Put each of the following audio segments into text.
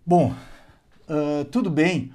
Bom, tudo bem?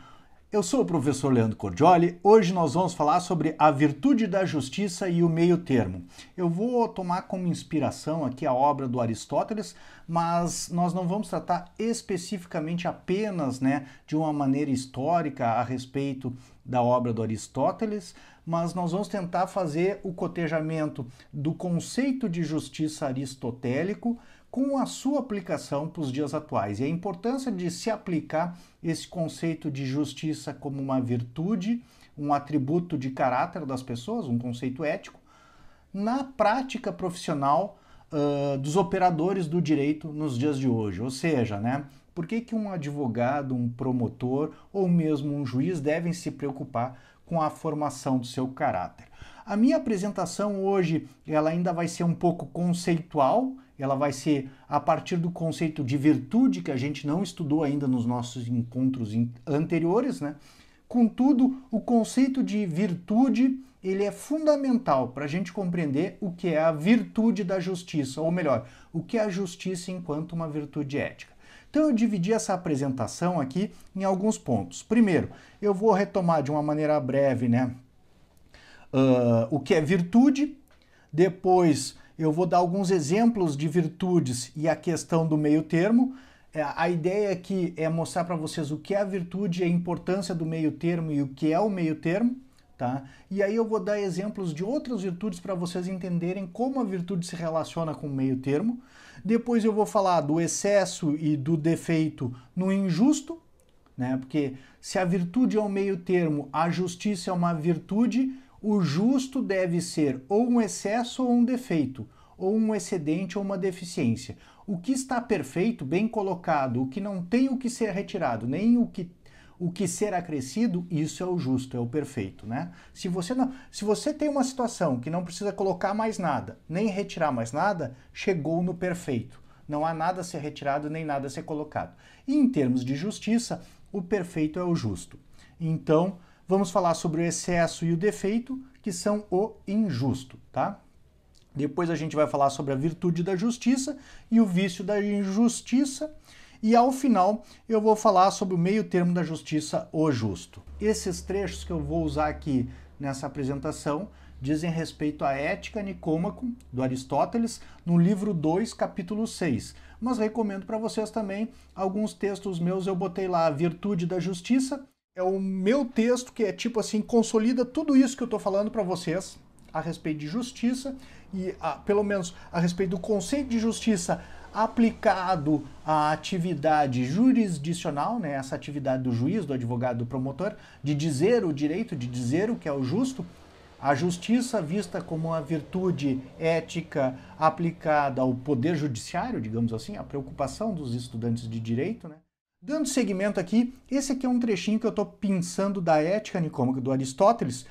Eu sou o professor Leandro Cordioli. Hoje nós vamos falar sobre a virtude da justiça e o meio termo. Eu vou tomar como inspiração aqui a obra do Aristóteles, mas nós não vamos tratar especificamente apenas, de uma maneira histórica a respeito da obra do Aristóteles, mas nós vamos tentar fazer o cotejamento do conceito de justiça aristotélico com a sua aplicação para os dias atuais e a importância de se aplicar esse conceito de justiça como uma virtude, um atributo de caráter das pessoas, um conceito ético, na prática profissional dos operadores do direito nos dias de hoje. Ou seja, por que um advogado, um promotor ou mesmo um juiz devem se preocupar com a formação do seu caráter? A minha apresentação hoje ela ainda vai ser um pouco conceitual, ela vai ser a partir do conceito de virtude que a gente não estudou ainda nos nossos encontros anteriores, Contudo, o conceito de virtude ele é fundamental para a gente compreender o que é a virtude da justiça, ou melhor, o que é a justiça enquanto uma virtude ética. Então eu dividi essa apresentação aqui em alguns pontos. Primeiro, eu vou retomar de uma maneira breve, o que é virtude. Depois eu vou dar alguns exemplos de virtudes e a questão do meio termo. A ideia aqui é mostrar para vocês o que é a virtude, a importância do meio termo e o que é o meio termo, tá? E aí eu vou dar exemplos de outras virtudes para vocês entenderem como a virtude se relaciona com o meio termo. Depois eu vou falar do excesso e do defeito no injusto, Porque se a virtude é um meio termo, a justiça é uma virtude, o justo deve ser ou um excesso ou um defeito, ou um excedente ou uma deficiência. O que está perfeito, bem colocado, o que não tem o que ser retirado, nem o que ser acrescido, isso é o justo, é o perfeito, Se você tem uma situação que não precisa colocar mais nada, nem retirar mais nada, chegou no perfeito. Não há nada a ser retirado, nem nada a ser colocado. E em termos de justiça, o perfeito é o justo. Então, vamos falar sobre o excesso e o defeito, que são o injusto, tá? Depois a gente vai falar sobre a virtude da justiça e o vício da injustiça. E ao final eu vou falar sobre o meio termo da justiça, o justo. Esses trechos que eu vou usar aqui nessa apresentação dizem respeito à Ética Nicômaco, do Aristóteles, no livro 2, capítulo 6. Mas recomendo para vocês também alguns textos meus, eu botei lá a virtude da justiça. É o meu texto que é tipo assim, consolida tudo isso que eu estou falando para vocês a respeito de justiça e pelo menos a respeito do conceito de justiça aplicado à atividade jurisdicional, essa atividade do juiz, do advogado, do promotor, de dizer o direito, de dizer o que é o justo. A justiça vista como uma virtude ética aplicada ao poder judiciário, digamos assim, a preocupação dos estudantes de direito, Dando seguimento aqui, esse aqui é um trechinho que eu estou pensando da Ética Nicômaca do Aristóteles,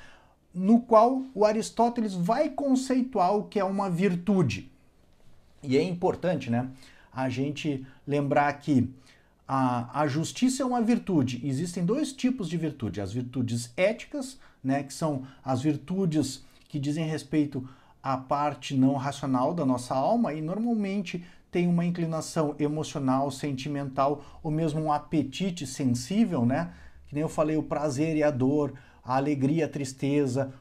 no qual o Aristóteles vai conceituar o que é uma virtude. E é importante, a gente lembrar que a justiça é uma virtude. Existem dois tipos de virtude. As virtudes éticas, que são as virtudes que dizem respeito à parte não racional da nossa alma e normalmente tem uma inclinação emocional, sentimental ou mesmo um apetite sensível, Que nem eu falei, o prazer e a dor, a alegria, a tristeza,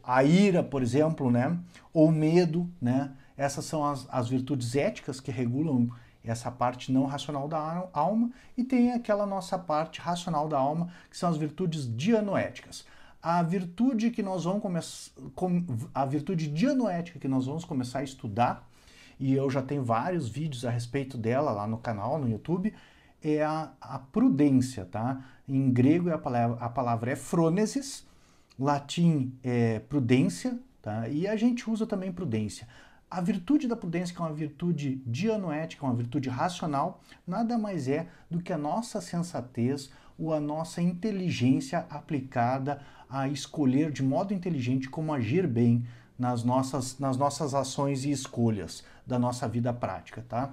a ira, por exemplo, Ou o medo, Essas são as virtudes éticas que regulam essa parte não racional da alma e tem aquela nossa parte racional da alma, que são as virtudes dianoéticas. A virtude que nós vamos a virtude dianoética que nós vamos começar a estudar, e eu já tenho vários vídeos a respeito dela lá no canal, no YouTube, é a prudência, tá? Em grego a palavra é frônesis, latim é prudência, tá? E a gente usa também prudência. A virtude da prudência, que é uma virtude dianoética, uma virtude racional, nada mais é do que a nossa sensatez ou a nossa inteligência aplicada a escolher de modo inteligente como agir bem nas nossas ações e escolhas da nossa vida prática, tá?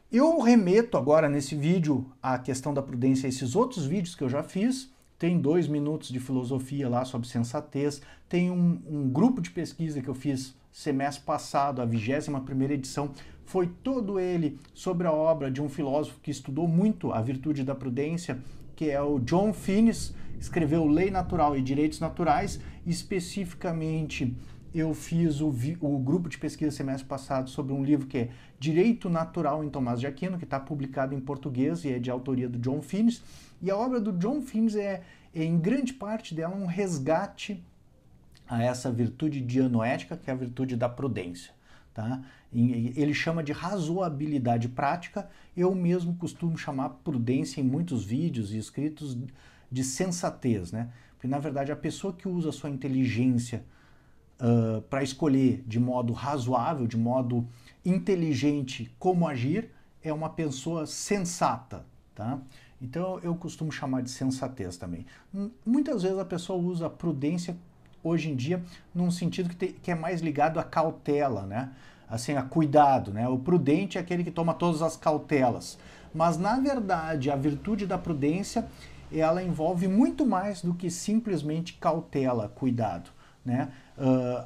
Eu remeto agora nesse vídeo à questão da prudência a esses outros vídeos que eu já fiz. Tem 2 minutos de filosofia lá sobre sensatez. Tem um grupo de pesquisa que eu fiz semestre passado, a 21ª edição, foi todo ele sobre a obra de um filósofo que estudou muito a virtude da prudência, que é o John Finnes, escreveu Lei Natural e Direitos Naturais. Especificamente, eu fiz o grupo de pesquisa semestre passado sobre um livro que é Direito Natural em Tomás de Aquino, que está publicado em português e é de autoria do John Finnes. E a obra do John Finnes em grande parte dela, um resgate a essa virtude dianoética, que é a virtude da prudência. Tá? Ele chama de razoabilidade prática. Eu mesmo costumo chamar prudência em muitos vídeos e escritos de sensatez, né? Porque na verdade a pessoa que usa a sua inteligência para escolher de modo razoável, de modo inteligente como agir, é uma pessoa sensata, tá? Então eu costumo chamar de sensatez também. Muitas vezes a pessoa usa a prudência hoje em dia num sentido que é mais ligado à cautela, né? Assim, a cuidado, né? O prudente é aquele que toma todas as cautelas. Mas, na verdade, a virtude da prudência, ela envolve muito mais do que simplesmente cautela, cuidado, né?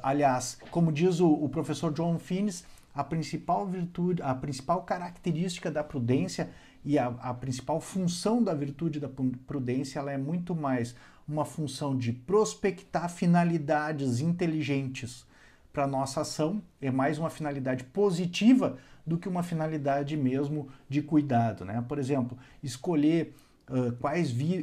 Aliás, como diz o professor John Finnes, a principal virtude, a principal característica da prudência e a principal função da virtude da prudência, ela é muito mais uma função de prospectar finalidades inteligentes para a nossa ação, é mais uma finalidade positiva do que uma finalidade mesmo de cuidado, né? Por exemplo, escolher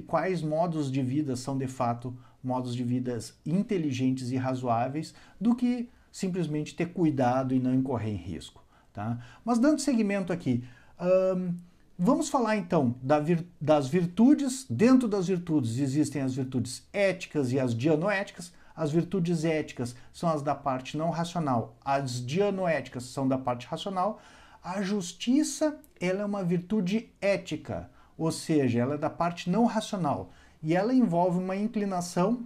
quais modos de vida são de fato modos de vida inteligentes e razoáveis, do que simplesmente ter cuidado e não incorrer em risco, tá? Mas dando seguimento aqui, vamos falar então das virtudes. Dentro das virtudes existem as virtudes éticas e as dianoéticas. As virtudes éticas são as da parte não racional, as dianoéticas são da parte racional. A justiça, ela é uma virtude ética, ou seja, ela é da parte não racional, e ela envolve uma inclinação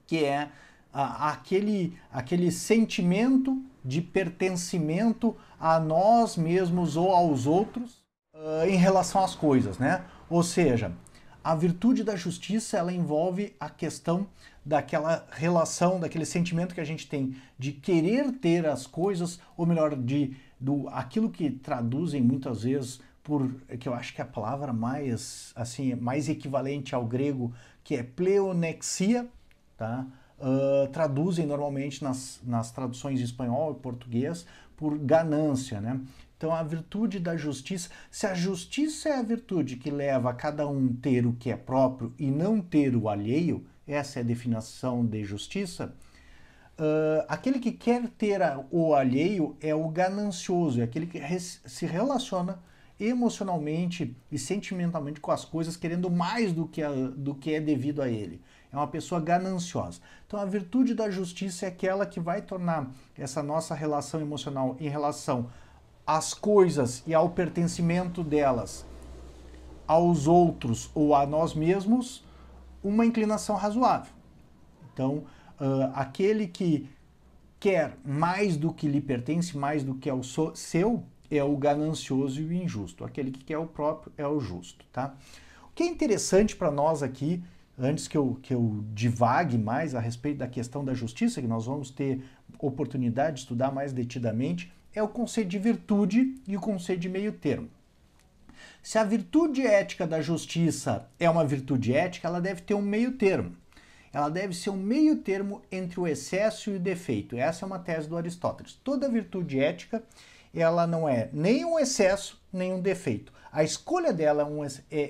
que é aquele sentimento de pertencimento a nós mesmos ou aos outros em relação às coisas, né? Ou seja, a virtude da justiça, ela envolve a questão daquela relação, daquele sentimento que a gente tem de querer ter as coisas, ou melhor, aquilo que traduzem muitas vezes que eu acho que é a palavra mais equivalente ao grego, que é pleonexia, tá? Traduzem normalmente nas traduções em espanhol e português por ganância, né? Então a virtude da justiça, se a justiça é a virtude que leva a cada um ter o que é próprio e não ter o alheio, essa é a definição de justiça, aquele que quer ter o alheio é o ganancioso, é aquele que se relaciona emocionalmente e sentimentalmente com as coisas, querendo mais do que é devido a ele. É uma pessoa gananciosa. Então a virtude da justiça é aquela que vai tornar essa nossa relação emocional em relação às coisas e ao pertencimento delas aos outros ou a nós mesmos uma inclinação razoável. Então, aquele que quer mais do que lhe pertence, mais do que é o seu, é o ganancioso e o injusto. Aquele que quer o próprio é o justo, tá? O que é interessante para nós aqui, antes que eu divague mais a respeito da questão da justiça, que nós vamos ter oportunidade de estudar mais detidamente, é o conceito de virtude e o conceito de meio termo. Se a virtude ética da justiça é uma virtude ética, ela deve ter um meio termo. Ela deve ser um meio termo entre o excesso e o defeito. Essa é uma tese do Aristóteles. Toda virtude ética, ela não é nem um excesso, nem um defeito. A escolha dela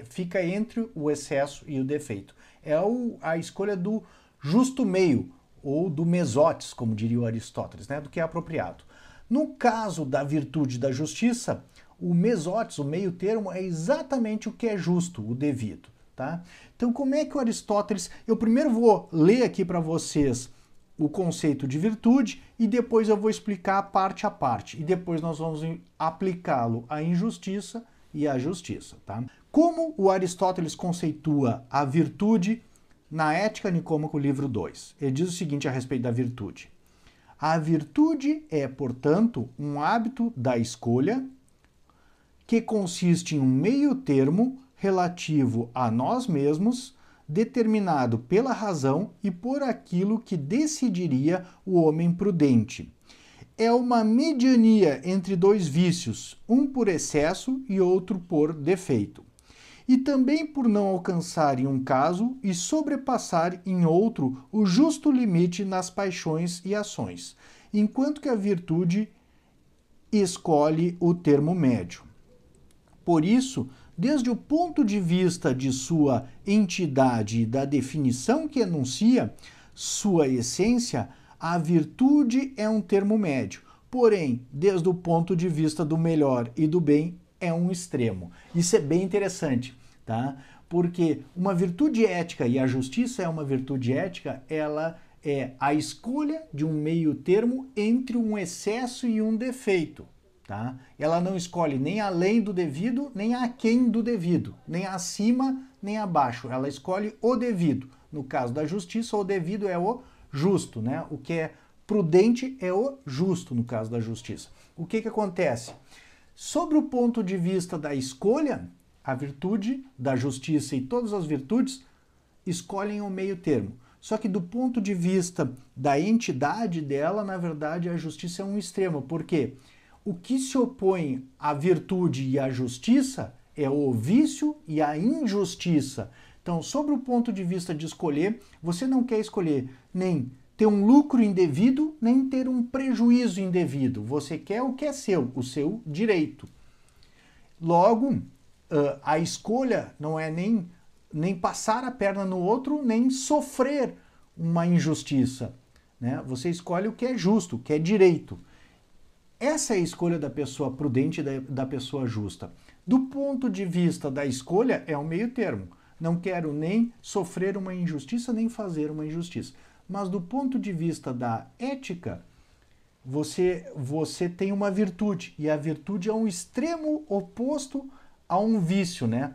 fica entre o excesso e o defeito. É a escolha do justo meio, ou do mesotes, como diria o Aristóteles, né? Do que é apropriado. No caso da virtude da justiça, o mesotes, o meio termo, é exatamente o que é justo, o devido, tá? Então, como é que o Aristóteles... Eu primeiro vou ler aqui para vocês o conceito de virtude e depois eu vou explicar parte a parte. E depois nós vamos aplicá-lo à injustiça e à justiça, tá? Como o Aristóteles conceitua a virtude na Ética Nicômaco, livro 2? Ele diz o seguinte a respeito da virtude. A virtude é, portanto, um hábito da escolha que consiste em um meio termo relativo a nós mesmos, determinado pela razão e por aquilo que decidiria o homem prudente. é uma mediania entre dois vícios, um por excesso e outro por defeito, e também por não alcançar em um caso e sobrepassar em outro o justo limite nas paixões e ações, enquanto que a virtude escolhe o termo médio. Por isso, desde o ponto de vista de sua entidade e da definição que enuncia, sua essência, a virtude é um termo médio, porém, desde o ponto de vista do melhor e do bem, é um extremo. Isso é bem interessante, tá? Porque uma virtude ética, e a justiça é uma virtude ética, ela é a escolha de um meio termo entre um excesso e um defeito. Tá? Ela não escolhe nem além do devido, nem aquém do devido, nem acima, nem abaixo. Ela escolhe o devido. No caso da justiça, o devido é o justo, né? O que é prudente é o justo no caso da justiça. O que acontece? Sobre o ponto de vista da escolha, a virtude da justiça e todas as virtudes escolhem o meio termo. Só que do ponto de vista da entidade dela, na verdade, a justiça é um extremo. Por quê? O que se opõe à virtude e à justiça é o vício e a injustiça. Então, sobre o ponto de vista de escolher, você não quer escolher nem ter um lucro indevido, nem ter um prejuízo indevido. Você quer o que é seu, o seu direito. Logo, a escolha não é nem passar a perna no outro, nem sofrer uma injustiça, né? Você escolhe o que é justo, o que é direito. Essa é a escolha da pessoa prudente e da pessoa justa. Do ponto de vista da escolha, é um meio termo. Não quero nem sofrer uma injustiça, nem fazer uma injustiça. Mas do ponto de vista da ética, você tem uma virtude. E a virtude é um extremo oposto a um vício, né?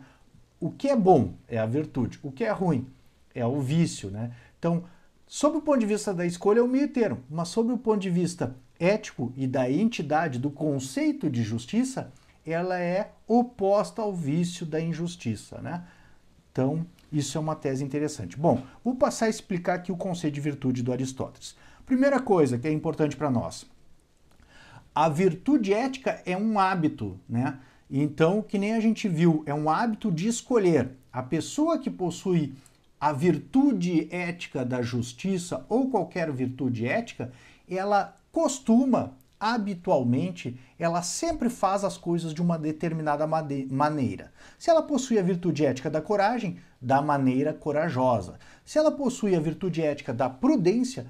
O que é bom é a virtude. O que é ruim é o vício, né? Então, sob o ponto de vista da escolha, é um meio termo. Mas sob o ponto de vista ético e da entidade, do conceito de justiça, ela é oposta ao vício da injustiça, né? Então, isso é uma tese interessante. Bom, vou passar a explicar aqui o conceito de virtude do Aristóteles. Primeira coisa que é importante para nós. A virtude ética é um hábito, né? Então, que nem a gente viu, é um hábito de escolher. A pessoa que possui a virtude ética da justiça ou qualquer virtude ética, ela costuma, habitualmente, ela sempre faz as coisas de uma determinada maneira. Se ela possui a virtude ética da coragem, da maneira corajosa. Se ela possui a virtude ética da prudência,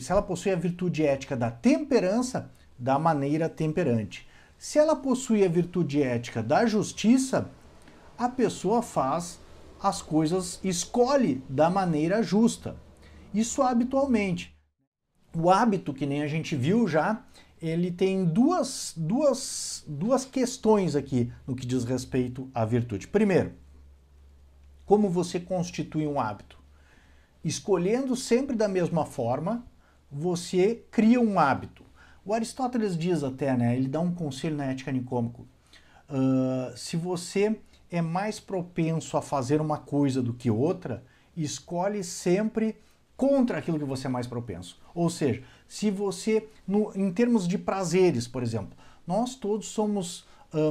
se ela possui a virtude ética da temperança, da maneira temperante. Se ela possui a virtude ética da justiça, a pessoa faz as coisas, escolhe da maneira justa. Isso habitualmente. O hábito, que nem a gente viu já, ele tem duas questões aqui no que diz respeito à virtude. Primeiro, como você constitui um hábito? Escolhendo sempre da mesma forma, você cria um hábito. O Aristóteles diz até, né, ele dá um conselho na Ética Nicômaco, se você é mais propenso a fazer uma coisa do que outra, escolhe sempre contra aquilo que você é mais propenso. Ou seja, se você, em termos de prazeres, por exemplo, nós todos somos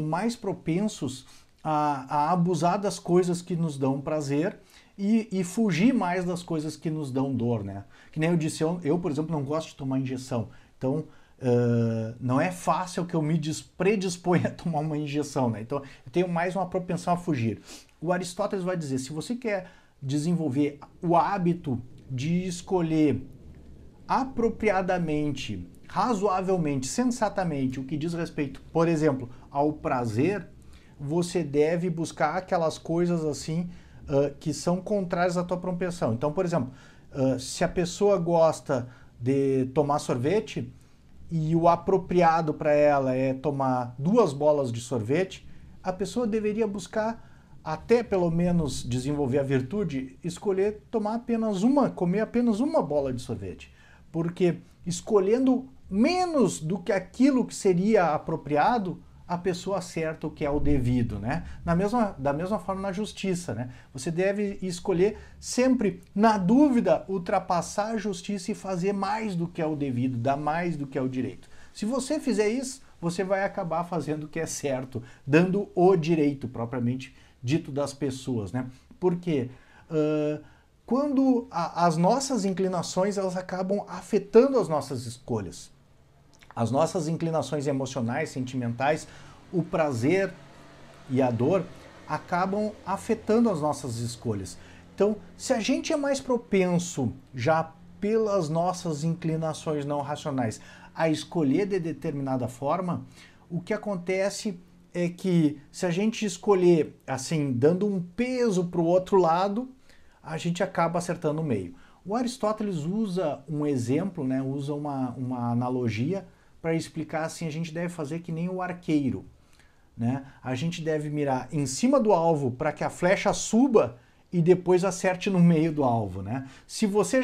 mais propensos a abusar das coisas que nos dão prazer e fugir mais das coisas que nos dão dor, né? Que nem eu disse, eu por exemplo, não gosto de tomar injeção. Então, não é fácil que eu me predisponha a tomar uma injeção, né? Então, eu tenho mais uma propensão a fugir. O Aristóteles vai dizer, se você quer desenvolver o hábito de escolher apropriadamente, razoavelmente, sensatamente o que diz respeito, por exemplo, ao prazer, você deve buscar aquelas coisas assim que são contrárias à tua propensão. Então, por exemplo, se a pessoa gosta de tomar sorvete e o apropriado para ela é tomar 2 bolas de sorvete, a pessoa deveria buscar, até pelo menos desenvolver a virtude, escolher tomar apenas comer apenas uma bola de sorvete. Porque escolhendo menos do que aquilo que seria apropriado, a pessoa certa o que é o devido, né? Da mesma forma na justiça, né? Você deve escolher sempre, na dúvida, ultrapassar a justiça e fazer mais do que é o devido, dar mais do que é o direito. Se você fizer isso, você vai acabar fazendo o que é certo, dando o direito propriamente dito das pessoas, né? Porque quando as nossas inclinações elas acabam afetando as nossas escolhas, as nossas inclinações emocionais, sentimentais, o prazer e a dor acabam afetando as nossas escolhas. Então, se a gente é mais propenso, já pelas nossas inclinações não racionais, a escolher de determinada forma, o que acontece é que se a gente escolher assim, dando um peso para o outro lado, a gente acaba acertando o meio. O Aristóteles usa um exemplo, né, usa uma analogia para explicar assim, a gente deve fazer que nem o arqueiro, né? A gente deve mirar em cima do alvo para que a flecha suba e depois acerte no meio do alvo, né? Se você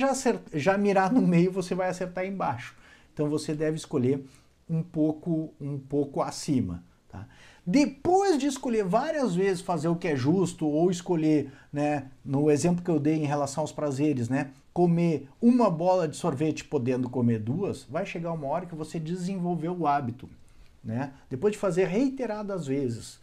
já mirar no meio, você vai acertar embaixo. Então você deve escolher um pouco acima, tá? Depois de escolher várias vezes fazer o que é justo ou escolher, né, no exemplo que eu dei em relação aos prazeres, né, comer uma bola de sorvete podendo comer duas, vai chegar uma hora que você desenvolveu o hábito, né? Depois de fazer reiteradas vezes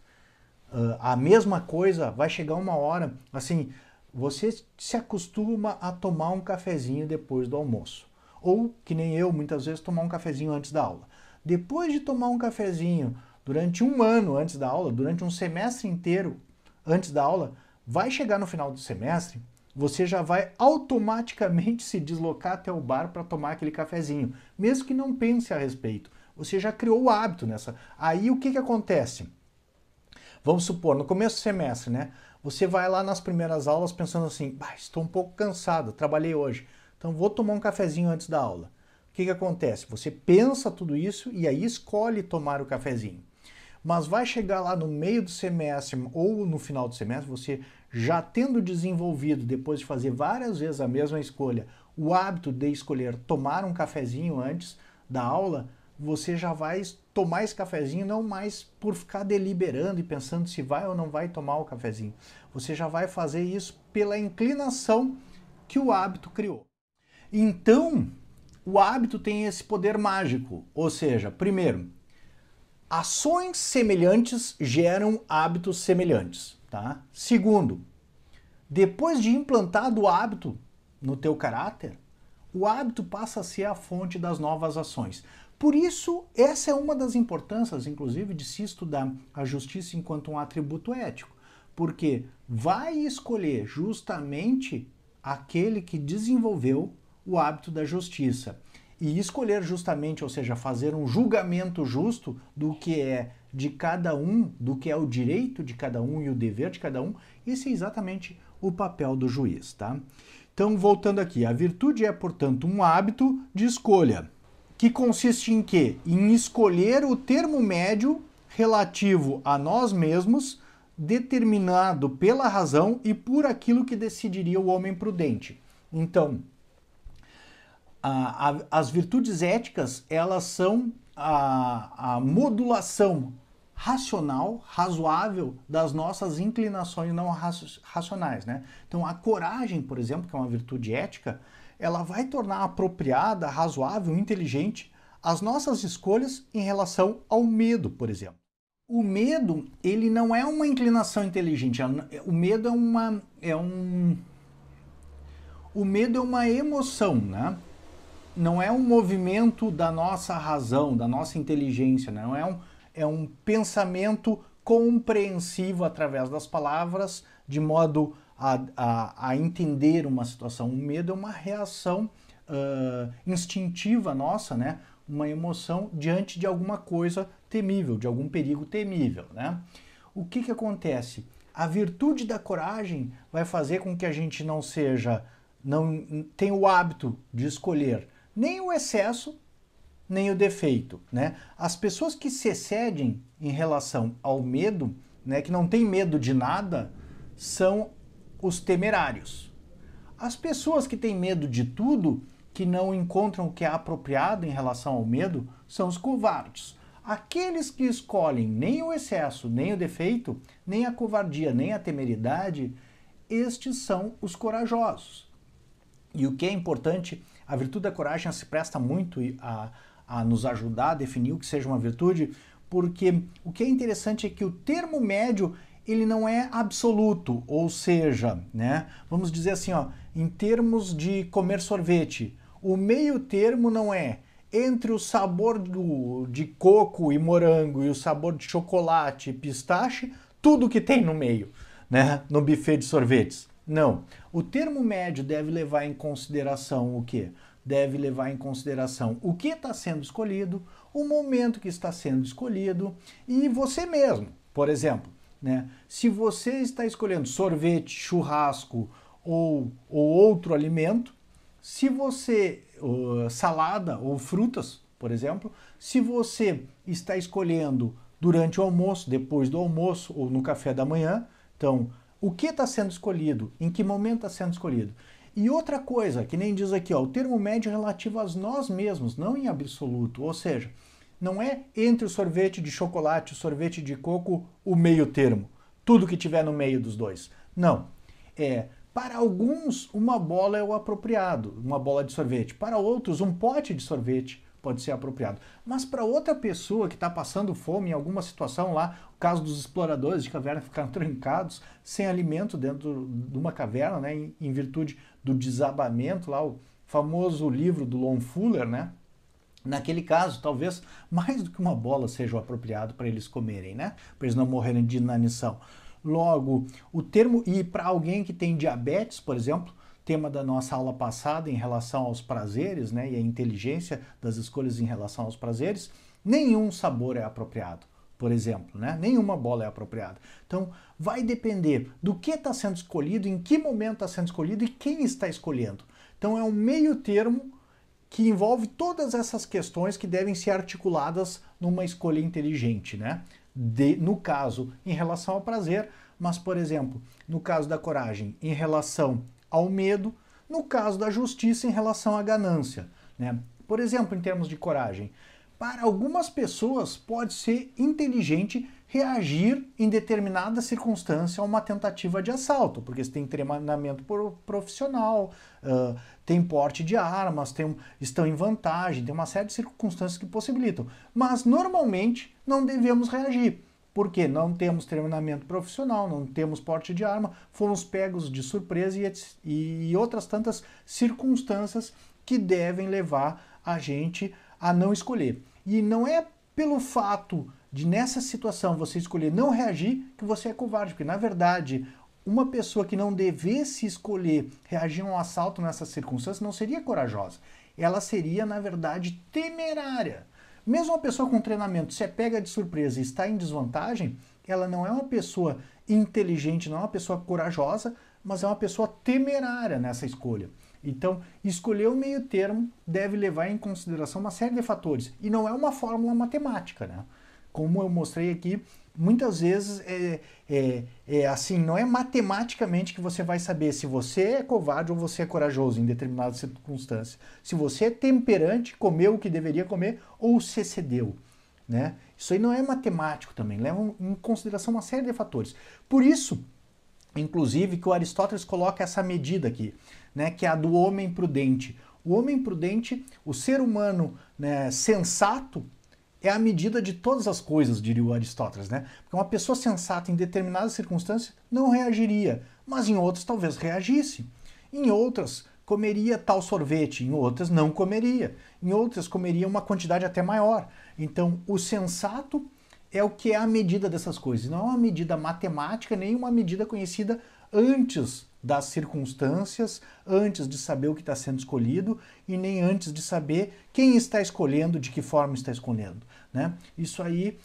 a mesma coisa, vai chegar uma hora, assim, você se acostuma a tomar um cafezinho depois do almoço. Ou, que nem eu, muitas vezes, tomar um cafezinho antes da aula. Depois de tomar um cafezinho durante um ano antes da aula, durante um semestre inteiro antes da aula, vai chegar no final do semestre, você já vai automaticamente se deslocar até o bar para tomar aquele cafezinho, mesmo que não pense a respeito. Você já criou o hábito nessa. Aí o que acontece? Vamos supor, no começo do semestre, né? Você vai lá nas primeiras aulas pensando assim, estou um pouco cansado, trabalhei hoje, então vou tomar um cafezinho antes da aula. O que acontece? Você pensa tudo isso e aí escolhe tomar o cafezinho. Mas vai chegar lá no meio do semestre ou no final do semestre, você já tendo desenvolvido, depois de fazer várias vezes a mesma escolha, o hábito de escolher tomar um cafezinho antes da aula, você já vai tomar esse cafezinho não mais por ficar deliberando e pensando se vai ou não vai tomar o cafezinho. Você já vai fazer isso pela inclinação que o hábito criou. Então, o hábito tem esse poder mágico, ou seja, primeiro, ações semelhantes geram hábitos semelhantes, tá? Segundo, depois de implantado o hábito no teu caráter, o hábito passa a ser a fonte das novas ações. Por isso, essa é uma das importâncias, inclusive, de se estudar a justiça enquanto um atributo ético, porque vai escolher justamente aquele que desenvolveu o hábito da justiça. E escolher justamente, ou seja, fazer um julgamento justo do que é de cada um, do que é o direito de cada um e o dever de cada um, esse é exatamente o papel do juiz, tá? Então, voltando aqui, a virtude é, portanto, um hábito de escolha, que consiste em quê? Em escolher o termo médio relativo a nós mesmos, determinado pela razão e por aquilo que decidiria o homem prudente. Então, as virtudes éticas, elas são a modulação racional, razoável das nossas inclinações não racionais, né? Então a coragem, por exemplo, que é uma virtude ética, ela vai tornar apropriada, razoável, inteligente as nossas escolhas em relação ao medo, por exemplo. O medo, ele não é uma inclinação inteligente, o medo o medo é uma emoção, né? Não é um movimento da nossa razão, da nossa inteligência, não é um pensamento compreensivo através das palavras, de modo a entender uma situação. O medo é uma reação instintiva nossa, né? Uma emoção diante de alguma coisa temível, de algum perigo temível, né? O que acontece? A virtude da coragem vai fazer com que a gente não tenha o hábito de escolher nem o excesso, nem o defeito, né? As pessoas que se excedem em relação ao medo, né, que não têm medo de nada, são os temerários. As pessoas que têm medo de tudo, que não encontram o que é apropriado em relação ao medo, são os covardes. aqueles que escolhem nem o excesso, nem o defeito, nem a covardia, nem a temeridade, estes são os corajosos. E o que é importante, a virtude da coragem se presta muito a nos ajudar a definir o que seja uma virtude, porque o que é interessante é que o termo médio ele não é absoluto, ou seja, né, vamos dizer assim, ó, em termos de comer sorvete, o meio termo não é entre o sabor de coco e morango e o sabor de chocolate e pistache, tudo que tem no meio, né, no buffet de sorvetes. Não. O termo médio deve levar em consideração o quê? Deve levar em consideração o que está sendo escolhido, o momento que está sendo escolhido e você mesmo. Por exemplo, né, se você está escolhendo sorvete, churrasco ou outro alimento, se você, salada ou frutas, por exemplo, se você está escolhendo durante o almoço, depois do almoço ou no café da manhã, então, o que está sendo escolhido, em que momento está sendo escolhido. E outra coisa, que nem diz aqui, ó, o termo médio é relativo a nós mesmos, não em absoluto, ou seja, não é entre o sorvete de chocolate e o sorvete de coco o meio termo, tudo que tiver no meio dos dois. Não, para alguns uma bola é o apropriado, uma bola de sorvete, para outros um pote de sorvete pode ser apropriado. Mas para outra pessoa que está passando fome em alguma situação lá, o caso dos exploradores de caverna ficaram trancados, sem alimento dentro de uma caverna, né, em virtude do desabamento, lá o famoso livro do Lon Fuller, né? Naquele caso, talvez mais do que uma bola seja o apropriado para eles comerem, né? Para eles não morrerem de inanição. Logo, o termo, e para alguém que tem diabetes, por exemplo, tema da nossa aula passada em relação aos prazeres, né, e a inteligência das escolhas em relação aos prazeres, nenhum sabor é apropriado, por exemplo, né? Nenhuma bola é apropriada. Então, vai depender do que está sendo escolhido, em que momento está sendo escolhido e quem está escolhendo. Então, é um meio termo que envolve todas essas questões que devem ser articuladas numa escolha inteligente, né? No caso, em relação ao prazer, mas, por exemplo, no caso da coragem, em relação ao medo, no caso da justiça, em relação à ganância, né? Por exemplo, em termos de coragem, para algumas pessoas pode ser inteligente reagir em determinada circunstância a uma tentativa de assalto, porque você tem treinamento profissional, tem porte de armas, estão em vantagem, tem uma série de circunstâncias que possibilitam. Mas normalmente não devemos reagir, porque não temos treinamento profissional, não temos porte de arma, fomos pegos de surpresa e outras tantas circunstâncias que devem levar a gente a não escolher. E não é pelo fato de nessa situação você escolher não reagir que você é covarde, porque na verdade uma pessoa que não devesse escolher reagir a um assalto nessas circunstâncias não seria corajosa, ela seria na verdade temerária. Mesmo uma pessoa com treinamento, se é pega de surpresa e está em desvantagem, ela não é uma pessoa inteligente, não é uma pessoa corajosa, mas é uma pessoa temerária nessa escolha. Então, escolher o meio termo deve levar em consideração uma série de fatores. E não é uma fórmula matemática, né? Como eu mostrei aqui, muitas vezes assim, não é matematicamente que você vai saber se você é covarde ou você é corajoso em determinadas circunstâncias. Se você é temperante, comeu o que deveria comer ou se excedeu, né? Isso aí não é matemático também, leva em consideração uma série de fatores. Por isso, inclusive, que o Aristóteles coloca essa medida aqui, né, que é a do homem prudente. O homem prudente, o ser humano, né, sensato, é a medida de todas as coisas, diria o Aristóteles, né? Porque uma pessoa sensata em determinadas circunstâncias não reagiria, mas em outras talvez reagisse. Em outras comeria tal sorvete, em outras não comeria. Em outras comeria uma quantidade até maior. Então, o sensato é o que é a medida dessas coisas. Não é uma medida matemática, nem uma medida conhecida antes das circunstâncias, antes de saber o que está sendo escolhido e nem antes de saber quem está escolhendo, de que forma está escolhendo, né? Isso aí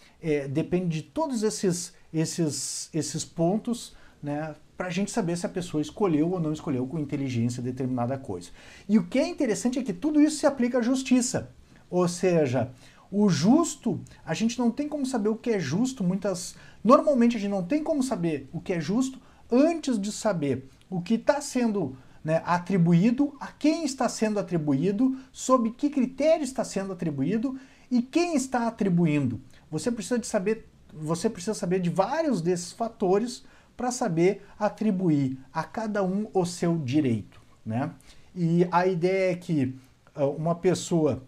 depende de todos esses pontos, né, para a gente saber se a pessoa escolheu ou não escolheu com inteligência determinada coisa. E o que é interessante é que tudo isso se aplica à justiça, ou seja, o justo, a gente não tem como saber o que é justo, normalmente a gente não tem como saber o que é justo antes de saber o que está sendo, né, atribuído, a quem está sendo atribuído, sob que critério está sendo atribuído E quem está atribuindo? Você precisa saber de vários desses fatores para saber atribuir a cada um o seu direito, né? E a ideia é que uma pessoa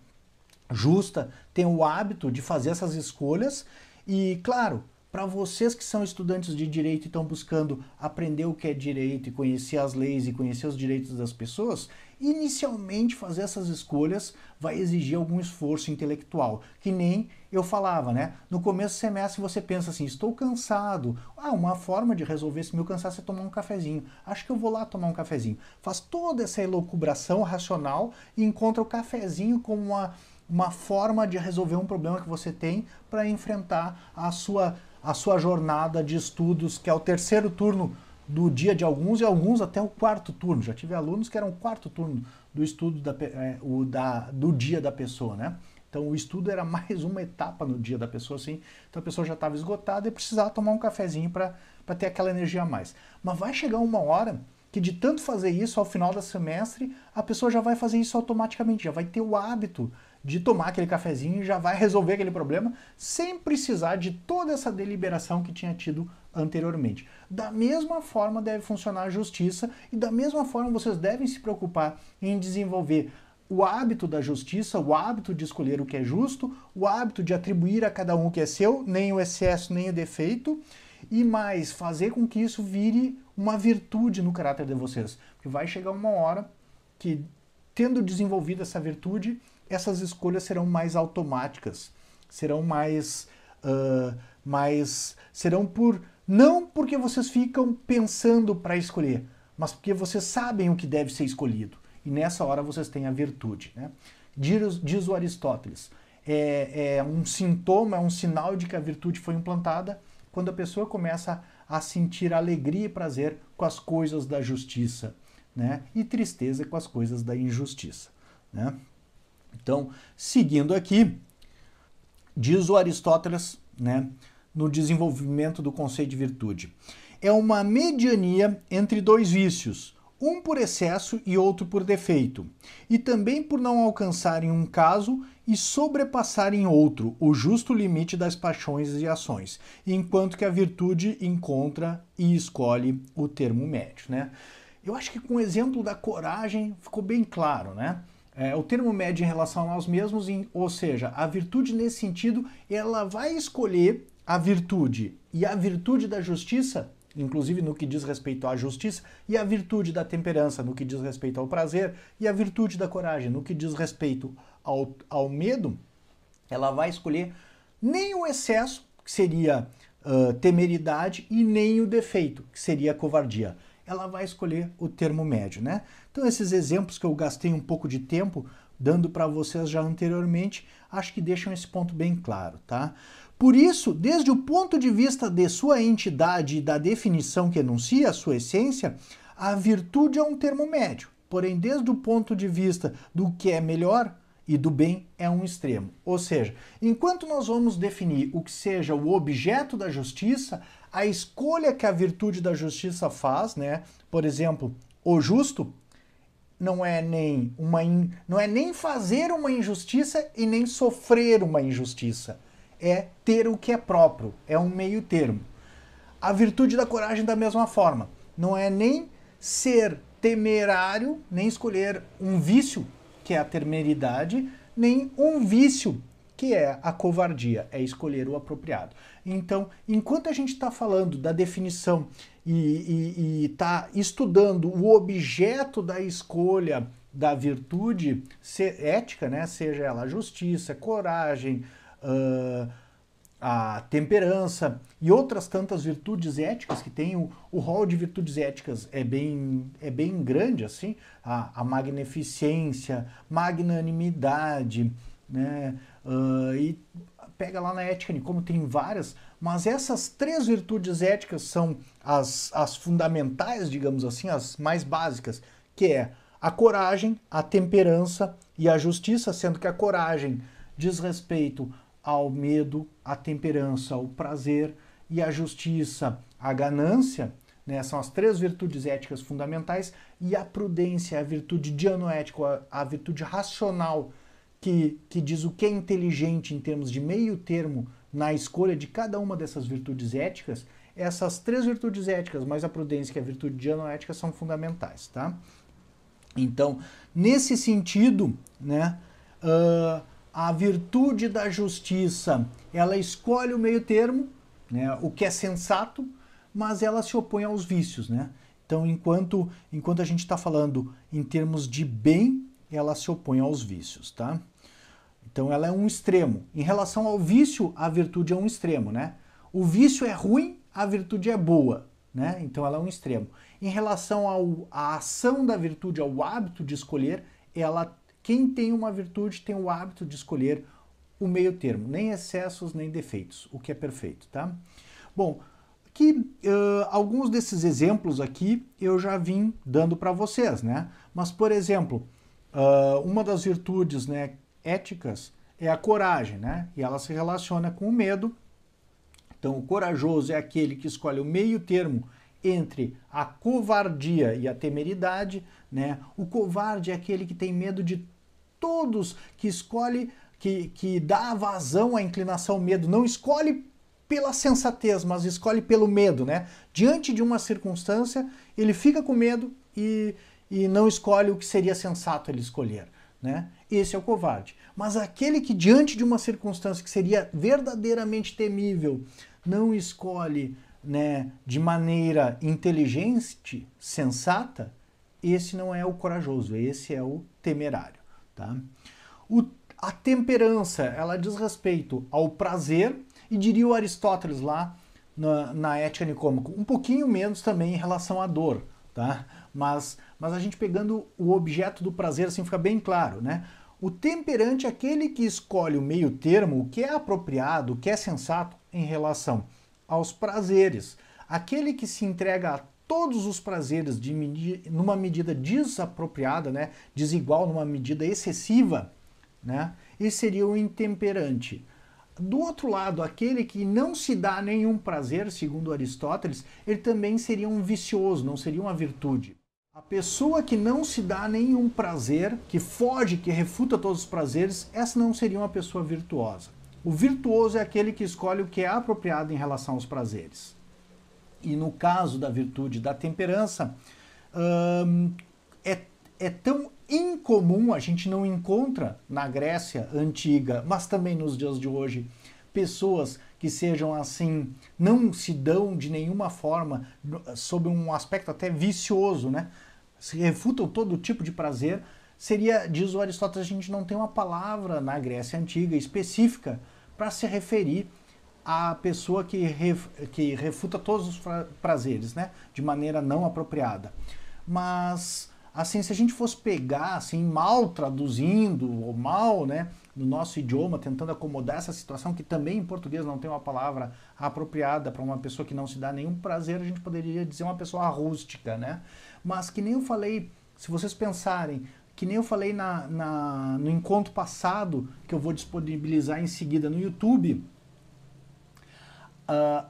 justa tem o hábito de fazer essas escolhas e, claro, para vocês que são estudantes de direito e estão buscando aprender o que é direito e conhecer as leis e conhecer os direitos das pessoas, inicialmente fazer essas escolhas vai exigir algum esforço intelectual, que nem eu falava, né? No começo do semestre você pensa assim, estou cansado. Uma forma de resolver esse meu cansaço é tomar um cafezinho. Acho que eu vou lá tomar um cafezinho. Faz toda essa elucubração racional e encontra o cafezinho como uma forma de resolver um problema que você tem para enfrentar a sua jornada de estudos, que é o terceiro turno do dia de alguns e alguns até o quarto turno. Já tive alunos que eram o quarto turno do estudo do dia da pessoa, né? Então o estudo era mais uma etapa no dia da pessoa, assim. Então a pessoa já estava esgotada e precisava tomar um cafezinho para ter aquela energia a mais. Mas vai chegar uma hora que de tanto fazer isso ao final do semestre, a pessoa já vai fazer isso automaticamente, já vai ter o hábito de tomar aquele cafezinho e já vai resolver aquele problema sem precisar de toda essa deliberação que tinha tido anteriormente. Da mesma forma deve funcionar a justiça e da mesma forma vocês devem se preocupar em desenvolver o hábito da justiça, o hábito de escolher o que é justo, o hábito de atribuir a cada um o que é seu, nem o excesso nem o defeito, e mais, fazer com que isso vire uma virtude no caráter de vocês. Porque vai chegar uma hora que, tendo desenvolvido essa virtude, essas escolhas serão mais automáticas, serão não porque vocês ficam pensando para escolher, mas porque vocês sabem o que deve ser escolhido. E nessa hora vocês têm a virtude, né? Diz o Aristóteles, é um sintoma, é um sinal de que a virtude foi implantada quando a pessoa começa a sentir alegria e prazer com as coisas da justiça, né? E tristeza com as coisas da injustiça, né? Então, seguindo aqui, diz o Aristóteles, né, no desenvolvimento do conceito de virtude, é uma mediania entre dois vícios, um por excesso e outro por defeito, e também por não alcançar em um caso e sobrepassa em outro o justo limite das paixões e ações, enquanto que a virtude encontra e escolhe o termo médio, né? Eu acho que com o exemplo da coragem ficou bem claro, né? O termo médio em relação a nós mesmos, ou seja, a virtude nesse sentido, ela vai escolher a virtude e a virtude da justiça, inclusive no que diz respeito à justiça, e a virtude da temperança no que diz respeito ao prazer, e a virtude da coragem no que diz respeito ao medo, ela vai escolher nem o excesso, que seria temeridade, e nem o defeito, que seria covardia. Ela vai escolher o termo médio, né? Então esses exemplos que eu gastei um pouco de tempo dando para vocês já anteriormente, acho que deixam esse ponto bem claro, tá? Por isso, desde o ponto de vista de sua entidade e da definição que enuncia a sua essência, a virtude é um termo médio. Porém, desde o ponto de vista do que é melhor e do bem, é um extremo. Ou seja, enquanto nós vamos definir o que seja o objeto da justiça, a escolha que a virtude da justiça faz, né? Por exemplo, o justo não é nem fazer uma injustiça e nem sofrer uma injustiça. É ter o que é próprio, é um meio termo. A virtude da coragem da mesma forma. Não é nem ser temerário, nem escolher um vício, que é a temeridade, nem um vício, que é a covardia, é escolher o apropriado. Então, enquanto a gente está falando da definição e está estudando o objeto da escolha da virtude ética, né, seja ela a justiça, coragem, a temperança e outras tantas virtudes éticas que tem, o rol de virtudes éticas é bem grande, assim, a magnificência, magnanimidade, né, e pega lá na Ética como tem várias, mas essas três virtudes éticas são as fundamentais, digamos assim, as mais básicas, que é a coragem, a temperança e a justiça, sendo que a coragem diz respeito ao medo, à temperança, ao prazer, e a justiça, a ganância, né? São as três virtudes éticas fundamentais, e a prudência, a virtude dianoética, a virtude racional, que diz o que é inteligente em termos de meio termo na escolha de cada uma dessas virtudes éticas, essas 3 virtudes éticas, mais a prudência, que é a virtude dianoética, são fundamentais, tá? Então, nesse sentido, né, a virtude da justiça, ela escolhe o meio termo, né, o que é sensato, mas ela se opõe aos vícios, né? Então, enquanto a gente está falando em termos de bem, ela se opõe aos vícios, tá? Então, ela é um extremo. Em relação ao vício, a virtude é um extremo, né? O vício é ruim, a virtude é boa, né? Então, ela é um extremo. Em relação à ação da virtude, ao hábito de escolher, quem tem uma virtude tem o hábito de escolher o meio termo, nem excessos nem defeitos, o que é perfeito, tá? Bom, aqui alguns desses exemplos aqui eu já vim dando para vocês, né? Mas, por exemplo, uma das virtudes, né, éticas é a coragem, né? E ela se relaciona com o medo. Então, o corajoso é aquele que escolhe o meio termo entre a covardia e a temeridade, né? O covarde é aquele que tem medo de todos, que escolhe, que dá vazão à inclinação ao medo, não escolhe pela sensatez, mas escolhe pelo medo, né? Diante de uma circunstância, ele fica com medo e não escolhe o que seria sensato ele escolher, né? Esse é o covarde. Mas aquele que diante de uma circunstância que seria verdadeiramente temível, não escolhe, né, de maneira inteligente, sensata, esse não é o corajoso, esse é o temerário, tá? A temperança, ela diz respeito ao prazer, e diria o Aristóteles lá na Ética Nicômaco, um pouquinho menos também em relação à dor, tá? Mas a gente pegando o objeto do prazer, assim fica bem claro, né? O temperante é aquele que escolhe o meio termo, o que é apropriado, o que é sensato em relação aos prazeres. Aquele que se entrega a todos os prazeres numa medida desapropriada, né? Desigual, numa medida excessiva, né? Esse seria o intemperante. Do outro lado, aquele que não se dá nenhum prazer, segundo Aristóteles, ele também seria um vicioso, não seria uma virtude. A pessoa que não se dá nenhum prazer, que foge, que refuta todos os prazeres, essa não seria uma pessoa virtuosa. O virtuoso é aquele que escolhe o que é apropriado em relação aos prazeres. E no caso da virtude da temperança, é tão incomum, a gente não encontra na Grécia antiga, mas também nos dias de hoje, pessoas que sejam assim, não se dão de nenhuma forma, sob um aspecto até vicioso, né? Se refutam todo tipo de prazer. Seria, diz o Aristóteles, a gente não tem uma palavra na Grécia antiga específica para se referir à pessoa que refuta todos os prazeres, né? De maneira não apropriada. Mas, assim, se a gente fosse pegar, assim, mal traduzindo, ou mal, né, no nosso idioma, tentando acomodar essa situação, que também em português não tem uma palavra apropriada para uma pessoa que não se dá nenhum prazer, a gente poderia dizer uma pessoa rústica, né? Mas que nem eu falei, se vocês pensarem, que nem eu falei no encontro passado, que eu vou disponibilizar em seguida no YouTube,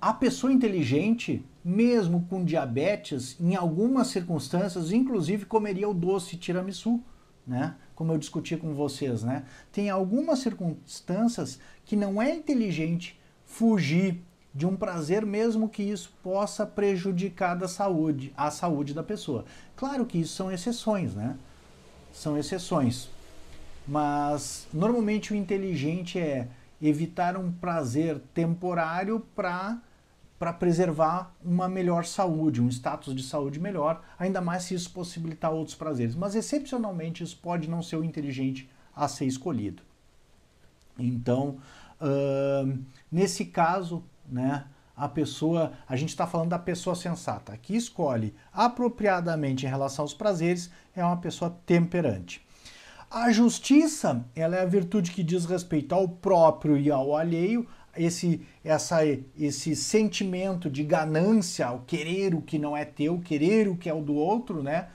a pessoa inteligente, mesmo com diabetes, em algumas circunstâncias, inclusive comeria o doce tiramisu, né? Como eu discuti com vocês, né? Tem algumas circunstâncias que não é inteligente fugir de um prazer, mesmo que isso possa prejudicar a saúde da pessoa. Claro que isso são exceções, né? São exceções. Mas normalmente o inteligente é evitar um prazer temporário para preservar uma melhor saúde, um status de saúde melhor, ainda mais se isso possibilitar outros prazeres. Mas, excepcionalmente, isso pode não ser o inteligente a ser escolhido. Então, nesse caso, né, a gente está falando da pessoa sensata, que escolhe apropriadamente em relação aos prazeres, é uma pessoa temperante. A justiça, ela é a virtude que diz respeito ao próprio e ao alheio, esse sentimento de ganância, ao querer o que não é teu, querer o que é o do outro, né?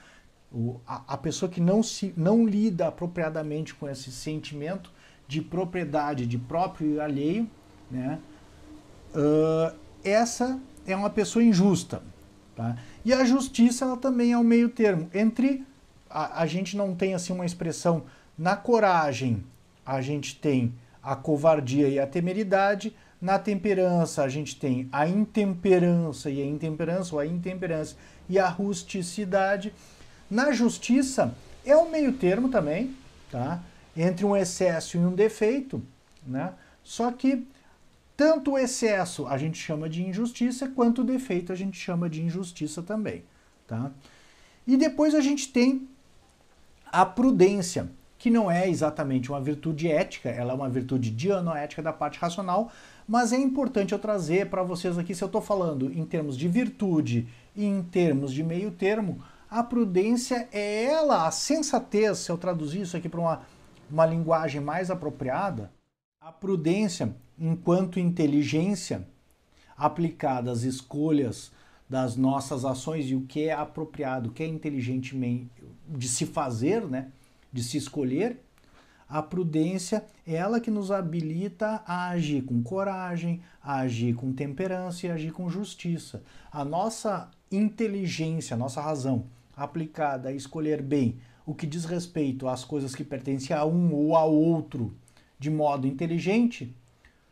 A pessoa que não lida apropriadamente com esse sentimento de propriedade, de próprio e alheio, né? Essa é uma pessoa injusta, tá? E a justiça, ela também é um meio termo entre a gente não tem assim uma expressão na coragem, a gente tem a covardia e a temeridade. Na temperança, a gente tem a intemperança e a intemperança, ou a intemperança e a rusticidade. Na justiça, é um meio termo também, tá? Entre um excesso e um defeito, né? Só que tanto o excesso a gente chama de injustiça, quanto o defeito a gente chama de injustiça também, tá? E depois a gente tem a prudência, que não é exatamente uma virtude ética, ela é uma virtude dianoética da parte racional, mas é importante eu trazer para vocês aqui, se eu estou falando em termos de virtude e em termos de meio termo, a prudência é ela, a sensatez, se eu traduzir isso aqui para uma linguagem mais apropriada, a prudência, enquanto inteligência aplicada às escolhas das nossas ações e o que é apropriado, o que é inteligentemente de se fazer, né, de se escolher, a prudência é ela que nos habilita a agir com coragem, a agir com temperança e a agir com justiça. A nossa inteligência, a nossa razão aplicada a escolher bem o que diz respeito às coisas que pertencem a um ou ao outro de modo inteligente,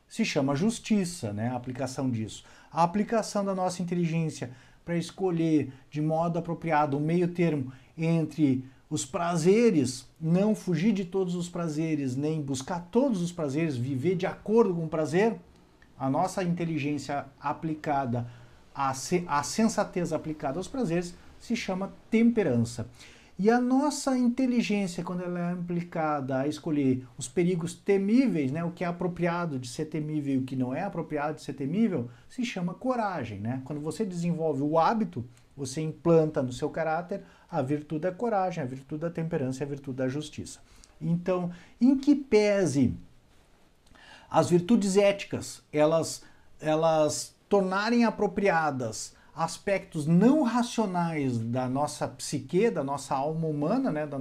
se chama justiça, né? A aplicação disso. A aplicação da nossa inteligência para escolher de modo apropriado um meio termo entre os prazeres, não fugir de todos os prazeres, nem buscar todos os prazeres, viver de acordo com o prazer, a nossa inteligência aplicada, a sensatez aplicada aos prazeres, se chama temperança. E a nossa inteligência, quando ela é aplicada a escolher os perigos temíveis, né, o que é apropriado de ser temível e o que não é apropriado de ser temível, se chama coragem, né? Quando você desenvolve o hábito, você implanta no seu caráter a virtude da coragem, a virtude da temperança e a virtude da justiça. Então, em que pese as virtudes éticas, elas tornarem apropriadas aspectos não racionais da nossa psique, da nossa alma humana, né, da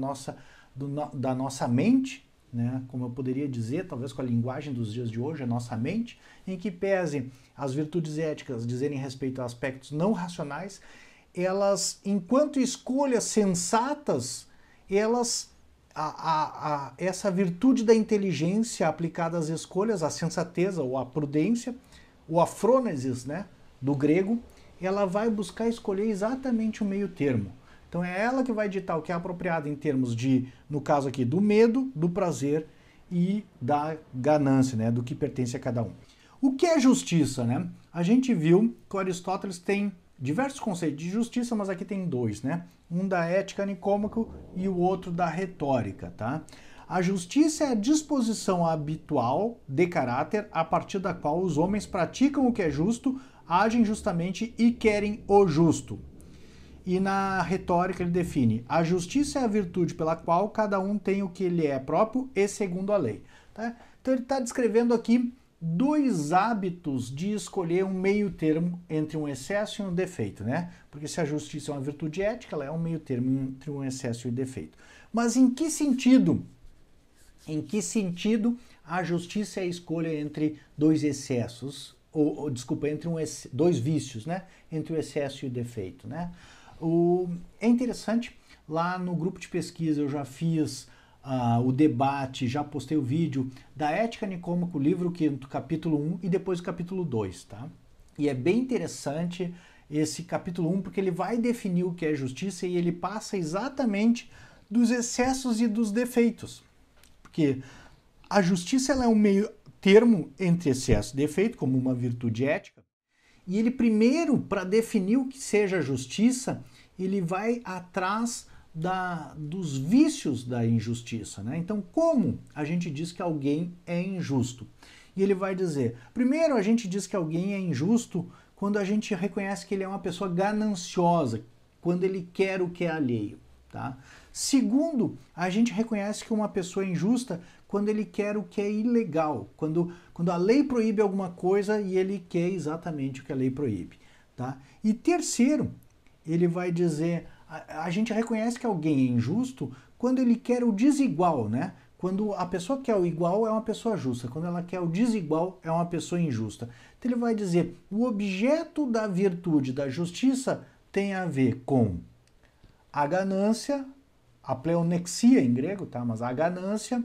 nossa mente, né, como eu poderia dizer, talvez com a linguagem dos dias de hoje, a nossa mente, em que pese as virtudes éticas dizerem respeito a aspectos não racionais, elas, enquanto escolhas sensatas, elas, essa virtude da inteligência aplicada às escolhas, a sensatez ou a prudência, ou a frônesis, né, do grego, ela vai buscar escolher exatamente o meio termo. Então é ela que vai ditar o que é apropriado em termos de, no caso aqui, do medo, do prazer e da ganância, né, do que pertence a cada um. O que é justiça, né? A gente viu que o Aristóteles tem diversos conceitos de justiça, mas aqui tem dois, né? Um da ética nicômaco e o outro da retórica, tá? A justiça é a disposição habitual de caráter a partir da qual os homens praticam o que é justo, agem justamente e querem o justo. E na retórica ele define: a justiça é a virtude pela qual cada um tem o que lhe é próprio e segundo a lei. Tá? Então ele está descrevendo aqui dois hábitos de escolher um meio termo entre um excesso e um defeito, né? Porque se a justiça é uma virtude ética, ela é um meio termo entre um excesso e um defeito. Mas em que sentido? Em que sentido a justiça é a escolha entre dois excessos? Desculpa, entre dois vícios, né? Entre o excesso e o defeito, né? É interessante, lá no grupo de pesquisa eu já fiz o debate, já postei o vídeo da Ética Nicômaco, o livro que do capítulo 1 e depois do capítulo 2, tá? E é bem interessante esse capítulo 1 porque ele vai definir o que é justiça e ele passa exatamente dos excessos e dos defeitos. Porque a justiça ela é um meio termo entre excesso e defeito, como uma virtude ética, e ele primeiro, para definir o que seja justiça, ele vai atrás dos vícios da injustiça, né? Então, como a gente diz que alguém é injusto? E ele vai dizer, primeiro a gente diz que alguém é injusto quando a gente reconhece que ele é uma pessoa gananciosa, quando ele quer o que é alheio, tá? Segundo, a gente reconhece que uma pessoa é injusta quando ele quer o que é ilegal, quando a lei proíbe alguma coisa e ele quer exatamente o que a lei proíbe, tá? E terceiro, ele vai dizer, a gente reconhece que alguém é injusto quando ele quer o desigual, né? Quando a pessoa quer o igual é uma pessoa justa, quando ela quer o desigual é uma pessoa injusta. Então ele vai dizer, o objeto da virtude da justiça tem a ver com a ganância, a pleonexia em grego, tá? Mas a ganância,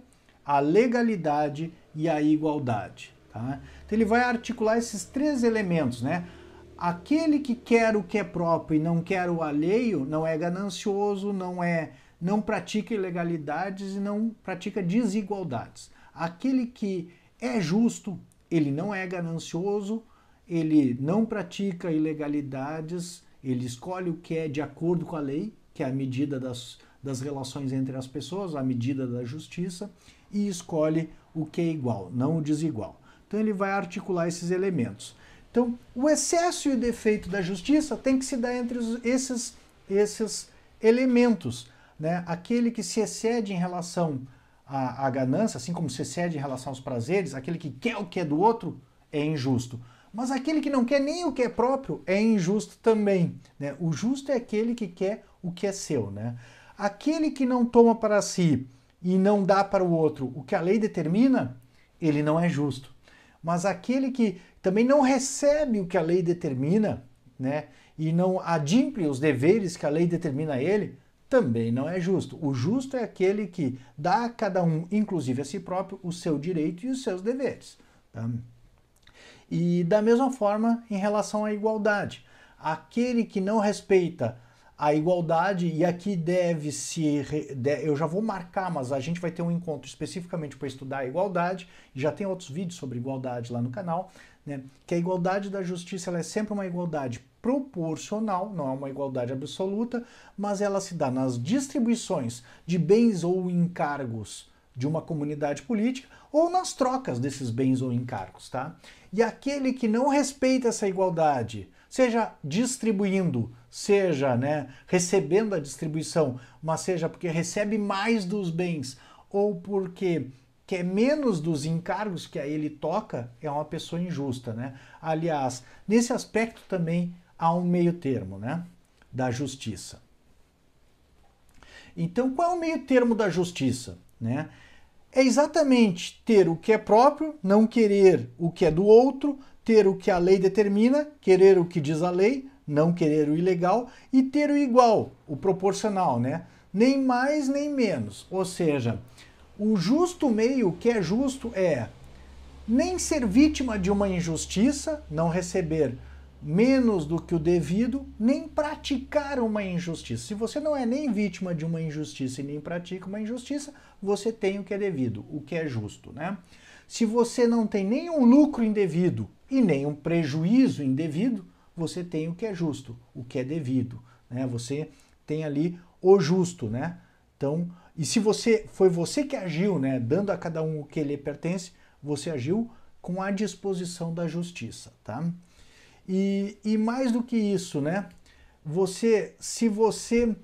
a legalidade e a igualdade. Tá? Então ele vai articular esses três elementos, né? Aquele que quer o que é próprio e não quer o alheio não é ganancioso, não pratica ilegalidades e não pratica desigualdades. Aquele que é justo, ele não é ganancioso, ele não pratica ilegalidades, ele escolhe o que é de acordo com a lei, que é a medida das relações entre as pessoas, a medida da justiça, e escolhe o que é igual, não o desigual. Então ele vai articular esses elementos. Então, o excesso e o defeito da justiça tem que se dar entre esses elementos, né? Aquele que se excede em relação à ganância, assim como se excede em relação aos prazeres, aquele que quer o que é do outro é injusto. Mas aquele que não quer nem o que é próprio é injusto também, né? O justo é aquele que quer o que é seu, né? Aquele que não toma para si e não dá para o outro o que a lei determina, ele não é justo. Mas aquele que também não recebe o que a lei determina, né, e não adimple os deveres que a lei determina a ele, também não é justo. O justo é aquele que dá a cada um, inclusive a si próprio, o seu direito e os seus deveres. Tá? E da mesma forma, em relação à igualdade, aquele que não respeita a igualdade, e aqui eu já vou marcar, mas a gente vai ter um encontro especificamente para estudar a igualdade, e já tem outros vídeos sobre igualdade lá no canal, né, que a igualdade da justiça ela é sempre uma igualdade proporcional, não é uma igualdade absoluta, mas ela se dá nas distribuições de bens ou encargos de uma comunidade política, ou nas trocas desses bens ou encargos, tá? E aquele que não respeita essa igualdade, seja distribuindo, seja, né, recebendo a distribuição, mas seja porque recebe mais dos bens ou porque quer menos dos encargos que a ele toca, é uma pessoa injusta, né? Aliás, nesse aspecto também há um meio termo, né, da justiça. Então, qual é o meio termo da justiça, né? É exatamente ter o que é próprio, não querer o que é do outro, ter o que a lei determina, querer o que diz a lei, não querer o ilegal, e ter o igual, o proporcional, né? Nem mais nem menos. Ou seja, o justo meio, o que é justo é nem ser vítima de uma injustiça, não receber menos do que o devido, nem praticar uma injustiça. Se você não é nem vítima de uma injustiça e nem pratica uma injustiça, você tem o que é devido, o que é justo, né? Se você não tem nenhum lucro indevido e nenhum prejuízo indevido, você tem o que é justo, o que é devido, né? Você tem ali o justo, né? Então, e se foi você que agiu, né, dando a cada um o que lhe pertence, você agiu com a disposição da justiça, tá? E mais do que isso, né? Se você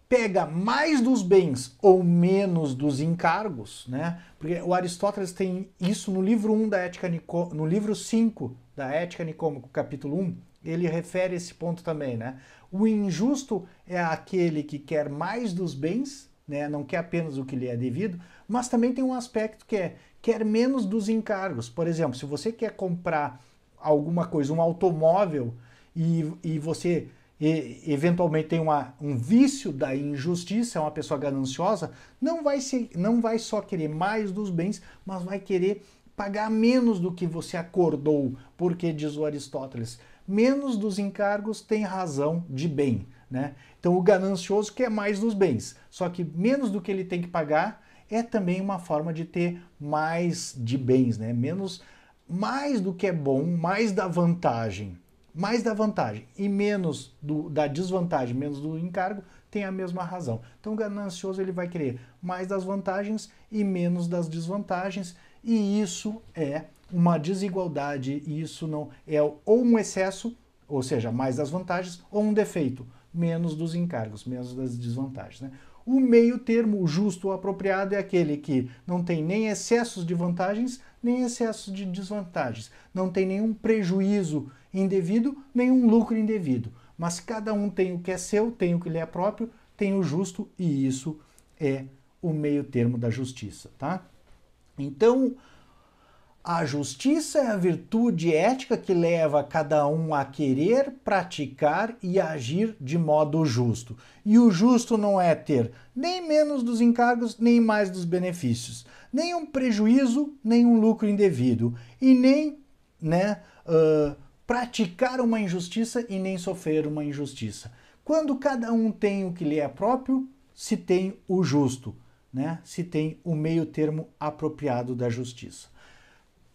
pega mais dos bens ou menos dos encargos, né? Porque o Aristóteles tem isso no livro 1 da Ética no livro 5 da Ética Nicômaco, capítulo 1, ele refere esse ponto também, né? O injusto é aquele que quer mais dos bens, né? Não quer apenas o que lhe é devido, mas também tem um aspecto que é quer menos dos encargos. Por exemplo, se você quer comprar alguma coisa, um automóvel, e você eventualmente tem um vício da injustiça, é uma pessoa gananciosa, não vai só querer mais dos bens, mas vai querer pagar menos do que você acordou, porque, diz o Aristóteles, menos dos encargos tem razão de bem, né? Então o ganancioso quer mais dos bens, só que menos do que ele tem que pagar é também uma forma de ter mais de bens, né? Mais do que é bom, mais da vantagem e menos da desvantagem, menos do encargo, tem a mesma razão. Então o ganancioso ele vai querer mais das vantagens e menos das desvantagens, e isso é uma desigualdade, e isso não é ou um excesso, ou seja, mais das vantagens, ou um defeito, menos dos encargos, menos das desvantagens, né? O meio termo, o justo ou apropriado, é aquele que não tem nem excessos de vantagens, nem excessos de desvantagens. Não tem nenhum prejuízo indevido, nenhum lucro indevido. Mas cada um tem o que é seu, tem o que lhe é próprio, tem o justo, e isso é o meio termo da justiça, tá? Então, A justiça é a virtude ética que leva cada um a querer, praticar e agir de modo justo. E o justo não é ter nem menos dos encargos, nem mais dos benefícios, nem um prejuízo, nem um lucro indevido, e nem, praticar uma injustiça e nem sofrer uma injustiça. Quando cada um tem o que lhe é próprio, se tem o justo, se tem o meio termo apropriado da justiça.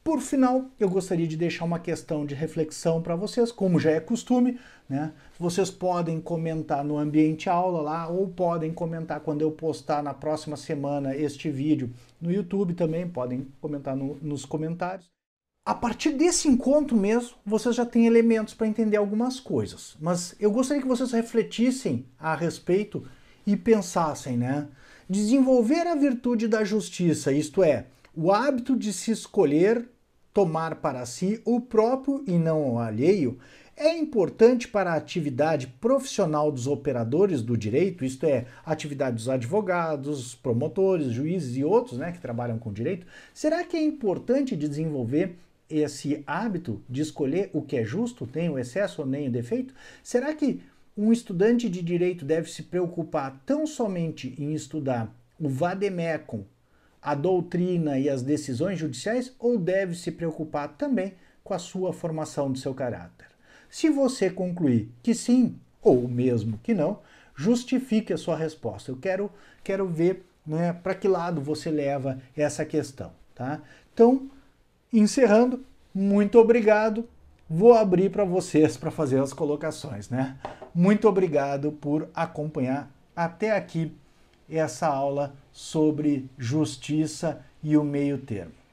Por final, eu gostaria de deixar uma questão de reflexão para vocês, como já é costume, Vocês podem comentar no ambiente aula lá, ou podem comentar quando eu postar na próxima semana este vídeo no YouTube também, podem comentar nos comentários. A partir desse encontro mesmo, vocês já têm elementos para entender algumas coisas, mas eu gostaria que vocês refletissem a respeito e pensassem, Desenvolver a virtude da justiça, isto é, o hábito de se escolher tomar para si o próprio e não o alheio, é importante para a atividade profissional dos operadores do direito, isto é, a atividade dos advogados, promotores, juízes e outros que trabalham com direito. Será que é importante desenvolver esse hábito de escolher o que é justo, nem o excesso ou nem o defeito? Será que um estudante de direito deve se preocupar tão somente em estudar o vademecum, a doutrina e as decisões judiciais, ou deve se preocupar também com a sua formação do seu caráter? Se você concluir que sim, ou mesmo que não, justifique a sua resposta. Eu quero ver para que lado você leva essa questão, tá? Então, encerrando, muito obrigado. Vou abrir para vocês para fazer as colocações, Muito obrigado por acompanhar até aqui essa aula sobre justiça e o meio termo.